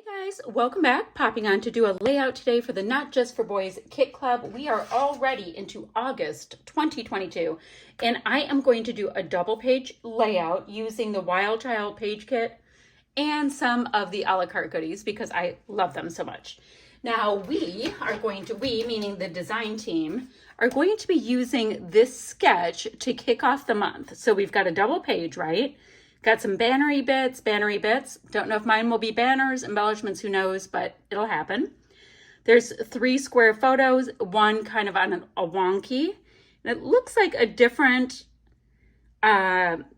Guys, welcome back. Popping on to do a layout today for the Not Just for Boys Kit Club. We are already into August 2022, and I am going to do a double page layout using the Wild Child page kit and some of the a la carte goodies because I love them so much. Now we, meaning the design team, are going to be using this sketch to kick off the month. So we've got a double page, right? Got some bannery bits. Don't know if mine will be banners, embellishments, who knows, but it'll happen. There's 3 square photos, one kind of on a wonky. And it looks like a different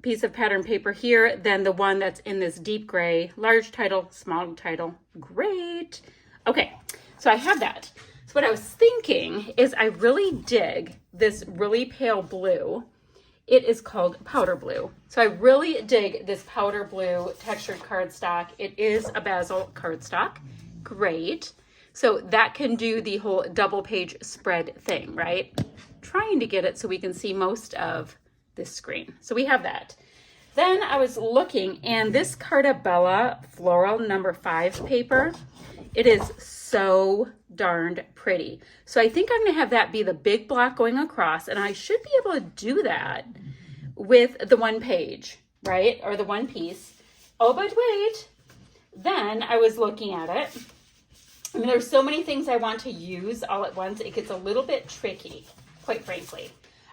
piece of pattern paper here than the one that's in this deep gray. Large title, small title. Great. Okay, so I have that. So what I was thinking is I really dig this really pale blue. It is called powder blue. So I really dig this powder blue textured cardstock. It is a bezel cardstock. Great. So that can do the whole double page spread thing, right? Trying to get it so we can see most of this screen. So we have that. Then I was looking, and this Carta Bella floral number 5 paper, it is so darned pretty. So I think I'm going to have that be the big block going across, and I should be able to do that with the one page, right? Or the one piece. Oh, but wait. Then I was looking at it. I mean, there's so many things I want to use all at once. It gets a little bit tricky, quite frankly.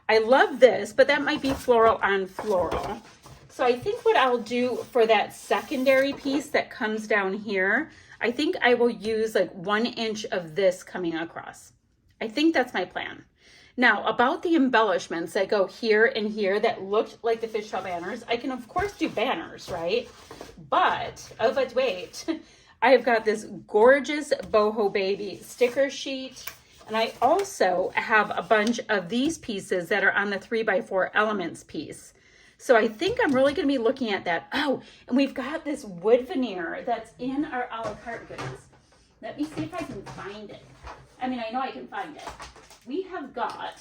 I love this, but that might be floral on floral. So I think what I'll do for that secondary piece that comes down here, I think I will use like 1 inch of this coming across. I think that's my plan. Now, about the embellishments that go here and here that looked like the fishtail banners, I can of course do banners, right? But, oh, but wait, I have got this gorgeous boho baby sticker sheet. And I also have a bunch of these pieces that are on the 3x4 elements piece. So I think I'm really going to be looking at that. Oh, and we've got this wood veneer that's in our a la carte goodies. Let me see if I can find it. I mean, I know I can find it. We have got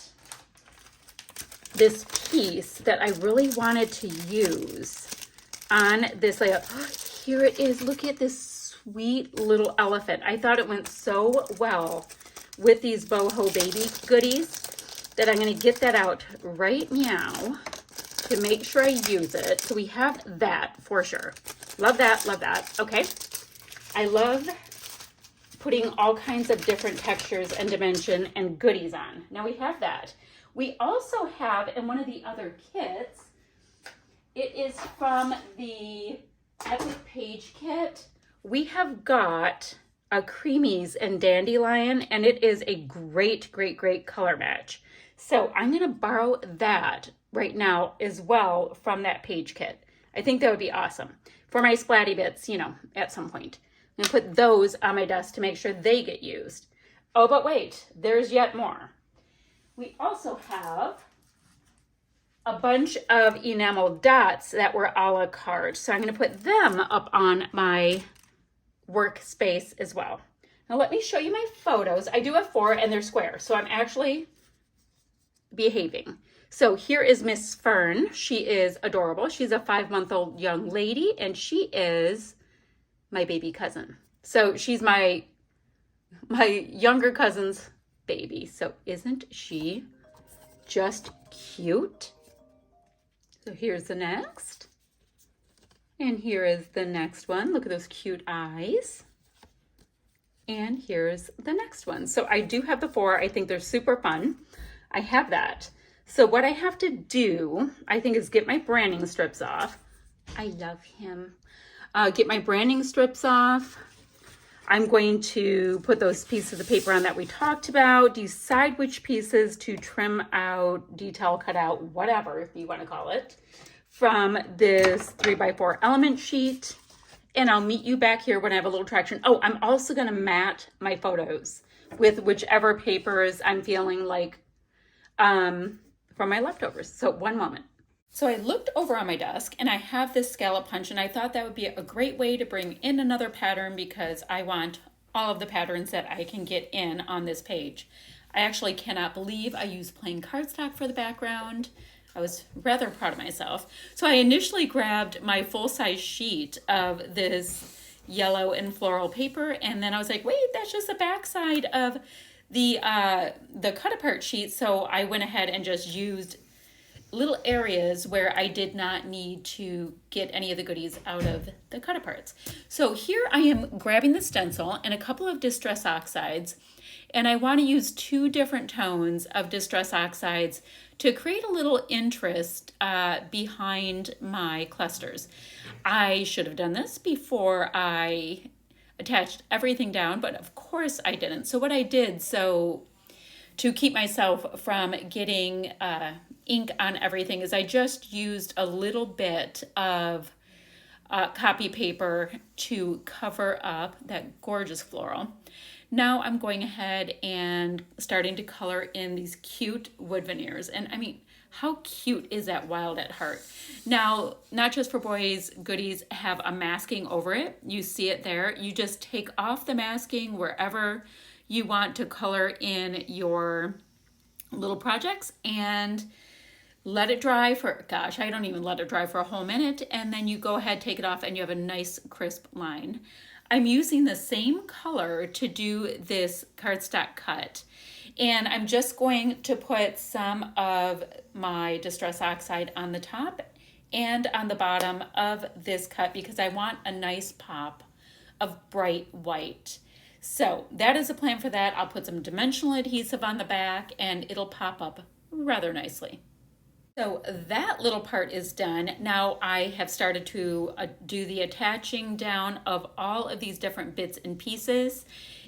this piece that I really wanted to use on this layout. Oh, here it is. Look at this sweet little elephant. I thought it went so well with these boho baby goodies that I'm going to get that out right now to make sure I use it. So we have that for sure. Love that, love that. Okay. I love putting all kinds of different textures and dimension and goodies on. Now we have that. We also have in one of the other kits, it is from the Epic Page Kit. We have got a creamies and dandelion, and it is a great, great, great color match. So I'm going to borrow that right now as well from that page kit. I think that would be awesome for my splatty bits, you know, at some point. I'm going to put those on my desk to make sure they get used. Oh, but wait, there's yet more. We also have a bunch of enamel dots that were a la carte. So I'm going to put them up on my workspace as well. Now let me show you my photos. I do have 4 and they're square, so I'm actually behaving. So here is Miss Fern. She is adorable. She's a 5-month-old young lady, and she is my baby cousin. So she's my younger cousin's baby. So isn't she just cute? So here's the next. And here is the next one. Look at those cute eyes. And here's the next one. So I do have the 4. I think they're super fun. I have that. So what I have to do, I think, is get my branding strips off. I love him. Get my branding strips off. I'm going to put those pieces of paper on that we talked about, decide which pieces to trim out, detail, cut out, whatever you want to call it, from this 3x4 element sheet. And I'll meet you back here when I have a little traction. Oh, I'm also going to mat my photos with whichever papers I'm feeling like from my leftovers. So one moment. So I looked over on my desk and I have this scallop punch, and I thought that would be a great way to bring in another pattern because I want all of the patterns that I can get in on this page. I actually cannot believe I used plain cardstock for the background. I was rather proud of myself. So I initially grabbed my full-size sheet of this yellow and floral paper. And then I was like, wait, that's just the backside of the cut apart sheet. So I went ahead and just used little areas where I did not need to get any of the goodies out of the cut aparts. So here I am grabbing the stencil and a couple of Distress Oxides, and I want to use 2 different tones of Distress Oxides to create a little interest behind my clusters. I should have done this before I attached everything down, but of course I didn't. So what I did, to keep myself from getting ink on everything, is I just used a little bit of copy paper to cover up that gorgeous floral. Now I'm going ahead and starting to color in these cute wood veneers. And I mean, how cute is that Wild at Heart? Now, Not Just for Boys goodies have a masking over it. You see it there. You just take off the masking wherever you want to color in your little projects and let it dry for, gosh, I don't even let it dry for a whole minute. And then you go ahead, take it off, and you have a nice crisp line. I'm using the same color to do this cardstock cut. And I'm just going to put some of my Distress Oxide on the top and on the bottom of this cut because I want a nice pop of bright white. So that is a plan for that. I'll put some dimensional adhesive on the back and it'll pop up rather nicely. So that little part is done. Now I have started to do the attaching down of all of these different bits and pieces.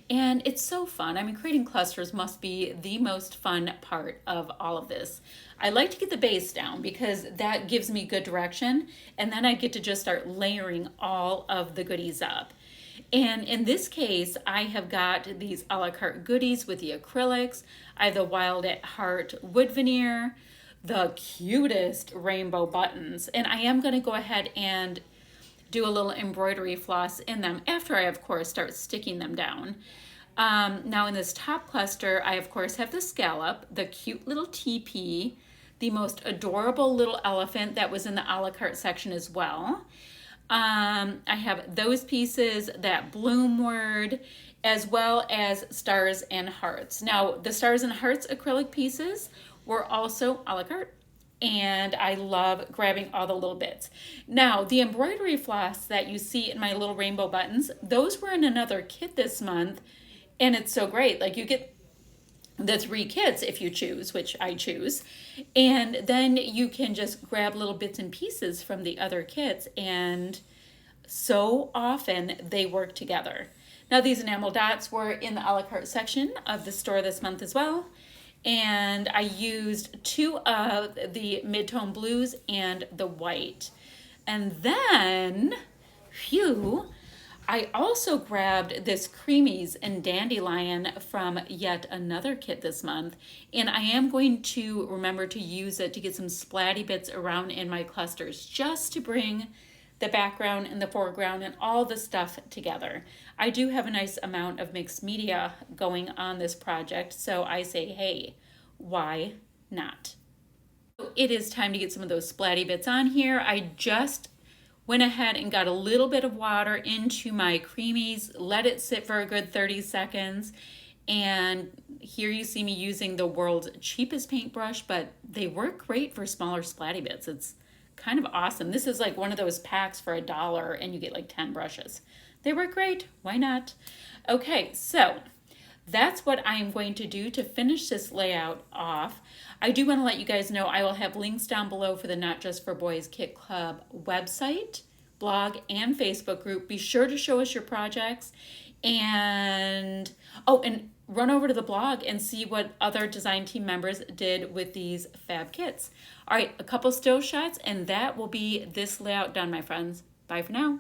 And it's so fun. I mean, creating clusters must be the most fun part of all of this. I like to get the base down because that gives me good direction. And then I get to just start layering all of the goodies up. And in this case, I have got these a la carte goodies with the acrylics. I have the Wild at Heart wood veneer, the cutest rainbow buttons. And I am going to go ahead and do a little embroidery floss in them after I, of course, start sticking them down. Now in this top cluster, I, of course, have the scallop, the cute little teepee, the most adorable little elephant that was in the a la carte section as well. I have those pieces, that bloom word, as well as stars and hearts. Now, the stars and hearts acrylic pieces were also a la carte, and I love grabbing all the little bits. Now, the embroidery floss that you see in my little rainbow buttons, those were in another kit this month, and it's so great. Like, you get the 3 kits if you choose, which I choose, and then you can just grab little bits and pieces from the other kits, and so often they work together. Now, these enamel dots were in the a la carte section of the store this month as well. And I used 2 of the mid-tone blues and the white. And then, phew, I also grabbed this Creamies and Dandelion from yet another kit this month. And I am going to remember to use it to get some splatty bits around in my clusters, just to bring the background and the foreground and all the stuff together. I do have a nice amount of mixed media going on this project, so I say, hey, why not? So it is time to get some of those splatty bits on here. I just went ahead and got a little bit of water into my Creamies, let it sit for a good 30 seconds, and here you see me using the world's cheapest paintbrush, but they work great for smaller splatty bits. It's kind of awesome. This is like one of those packs for $1 and you get like 10 brushes. They work great. Why not? Okay, so that's what I am going to do to finish this layout off. I do want to let you guys know I will have links down below for the Not Just for Boys Kit Club website, blog, and Facebook group. Be sure to show us your projects and run over to the blog and see what other design team members did with these fab kits. All right, a couple still shots, and that will be this layout done, my friends. Bye for now.